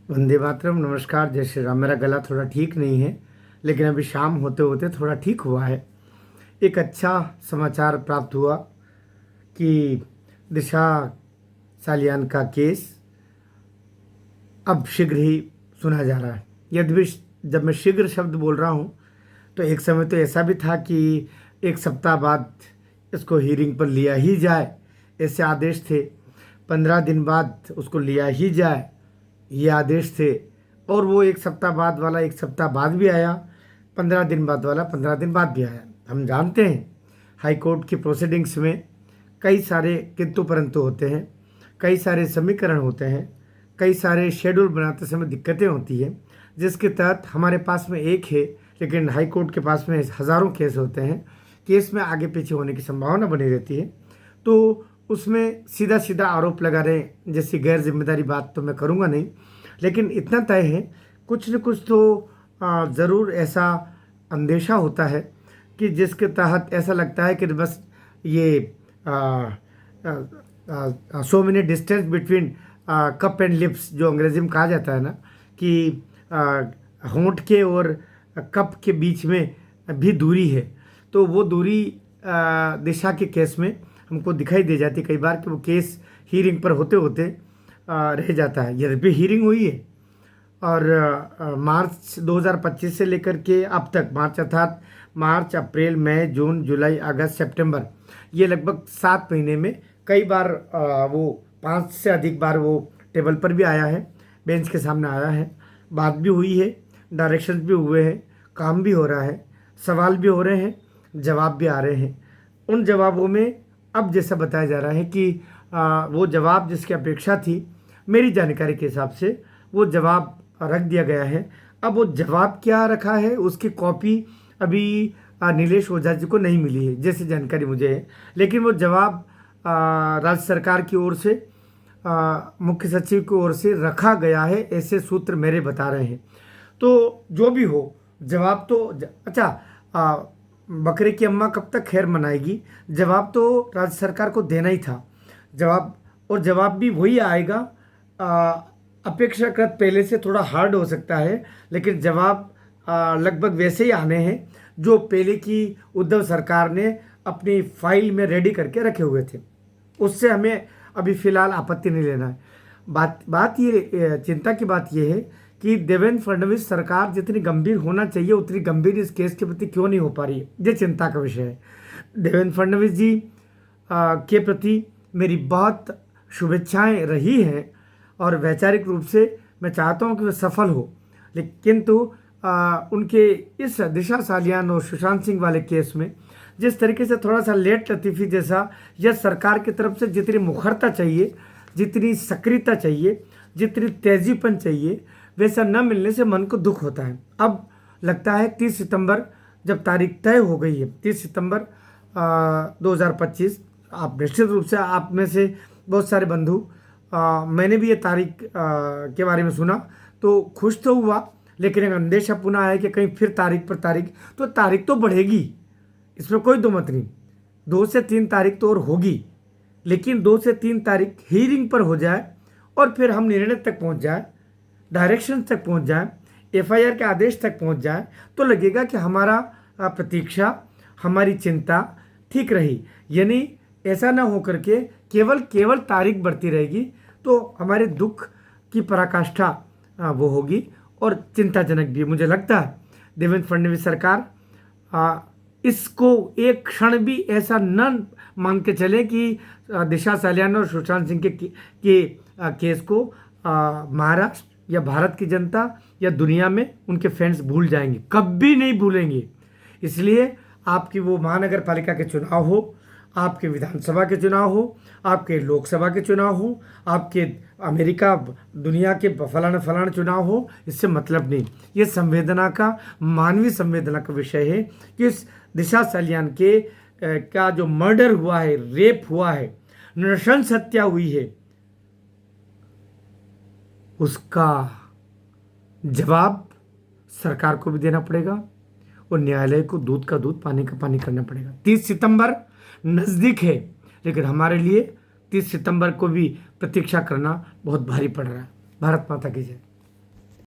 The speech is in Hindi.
वंदे मातरम। नमस्कार, जय श्री राम। मेरा गला थोड़ा ठीक नहीं है, लेकिन अभी शाम होते होते थोड़ा ठीक हुआ है। एक अच्छा समाचार प्राप्त हुआ कि दिशा सालियान का केस अब शीघ्र ही सुना जा रहा है। यद्यपि जब मैं शीघ्र शब्द बोल रहा हूँ तो एक समय तो ऐसा भी था कि एक सप्ताह बाद इसको हीरिंग पर लिया ही जाए, ऐसे आदेश थे। 15 दिन बाद उसको लिया ही जाए, ये आदेश थे। और वो एक सप्ताह बाद वाला एक सप्ताह बाद भी आया, 15 दिन बाद वाला 15 दिन बाद भी आया। हम जानते हैं हाई कोर्ट की प्रोसीडिंग्स में कई सारे किंतु परंतु होते हैं, कई सारे समीकरण होते हैं, कई सारे शेड्यूल बनाते समय दिक्कतें होती हैं, जिसके तहत हमारे पास में एक है, लेकिन हाई कोर्ट के पास में हज़ारों केस होते हैं। केस में आगे पीछे होने की संभावना बनी रहती है, तो उसमें सीधा सीधा आरोप लगा रहे हैं जैसी गैर जिम्मेदारी बात तो मैं करूँगा नहीं। लेकिन इतना तय है, कुछ न कुछ तो ज़रूर ऐसा अंदेशा होता है कि जिसके तहत ऐसा लगता है कि बस ये so many distance between cup and lips, जो अंग्रेजी में कहा जाता है ना, कि होंठ के और कप के बीच में भी दूरी है। तो वो दूरी दिशा के केस में हमको दिखाई दे जाती है कई बार कि वो केस हीरिंग पर होते होते रह जाता है। यद्यपि हीरिंग हुई है और मार्च 2025 से लेकर के अब तक, मार्च अर्थात मार्च, अप्रैल, मई, जून, जुलाई, अगस्त, सितंबर, ये लगभग 7 महीने में कई बार वो 5 से अधिक बार वो टेबल पर भी आया है, बेंच के सामने आया है, बात भी हुई है, डायरेक्शंस भी हुए हैं, काम भी हो रहा है, सवाल भी हो रहे हैं, जवाब भी आ रहे हैं। उन जवाबों में अब जैसा बताया जा रहा है कि वो जवाब जिसकी अपेक्षा थी, मेरी जानकारी के हिसाब से वो जवाब रख दिया गया है। अब वो जवाब क्या रखा है उसकी कॉपी अभी नीलेश ओझा जी को नहीं मिली है, जैसी जानकारी मुझे है। लेकिन वो जवाब राज्य सरकार की ओर से, मुख्य सचिव की ओर से रखा गया है, ऐसे सूत्र मेरे बता रहे हैं। तो जो भी हो, जवाब तो अच्छा, बकरे की अम्मा कब तक खैर मनाएगी, जवाब तो राज्य सरकार को देना ही था। जवाब, और जवाब भी वही आएगा, अपेक्षाकृत पहले से थोड़ा हार्ड हो सकता है, लेकिन जवाब लगभग वैसे ही आने हैं जो पहले की उद्धव सरकार ने अपनी फाइल में रेडी करके रखे हुए थे। उससे हमें अभी फिलहाल आपत्ति नहीं लेना है। बात ये, चिंता की बात ये है कि देवेंद्र फडणवीस सरकार जितनी गंभीर होना चाहिए उतनी गंभीर इस केस के प्रति क्यों नहीं हो पा रही है, ये चिंता का विषय है। देवेंद्र फडणवीस जी के प्रति मेरी बहुत शुभेच्छाएं रही हैं और वैचारिक रूप से मैं चाहता हूं कि वे सफल हो, लेकिन तो उनके इस दिशा सालियान और सुशांत सिंह वाले केस में जिस तरीके से थोड़ा सा लेट लतीफ़ी जैसा, यह सरकार की तरफ से जितनी मुखरता चाहिए, जितनी सक्रियता चाहिए, जितनी तेजीपन चाहिए, वैसा न मिलने से मन को दुख होता है। अब लगता है 30 सितंबर जब तारीख तय हो गई है, 30 सितंबर 2025, आप निश्चित रूप से, आप में से बहुत सारे बंधु, मैंने भी ये तारीख के बारे में सुना तो खुश तो हुआ, लेकिन एक अंदेशा पुनः आया कि कहीं फिर तारीख पर तारीख, तो तारीख तो बढ़ेगी, इसमें कोई दो मत नहीं। 2 से 3 तारीख तो और होगी, लेकिन 2 से 3 तारीख हीरिंग पर हो जाए और फिर हम निर्णय तक पहुंच जाए, डायरेक्शन तक पहुंच जाए, एफआईआर के आदेश तक पहुंच जाए, तो लगेगा कि हमारा प्रतीक्षा, हमारी चिंता ठीक रही। यानी ऐसा ना हो करके केवल तारीख बढ़ती रहेगी, तो हमारे दुख की पराकाष्ठा वो होगी और चिंताजनक भी। मुझे लगता है देवेंद्र फडणवीस सरकार इसको एक क्षण भी ऐसा न मान के चले कि दिशा सालियान और सुशांत सिंह के केस को महाराष्ट्र या भारत की जनता या दुनिया में उनके फैंस भूल जाएंगे, कभी नहीं भूलेंगे। इसलिए आपकी वो महानगर पालिका के चुनाव हो, आपके विधानसभा के चुनाव हो, आपके लोकसभा के चुनाव हो, आपके अमेरिका दुनिया के फलाना फलाना चुनाव हो, इससे मतलब नहीं। ये संवेदना का, मानवीय संवेदना का विषय है कि इस दिशा सालियान के का जो मर्डर हुआ है, रेप हुआ है, नृशंस हत्या हुई है, उसका जवाब सरकार को भी देना पड़ेगा और न्यायालय को दूध का दूध, पानी का पानी करना पड़ेगा। 30 सितंबर नज़दीक है, लेकिन हमारे लिए 30 सितंबर को भी प्रतीक्षा करना बहुत भारी पड़ रहा है। भारत माता की जय।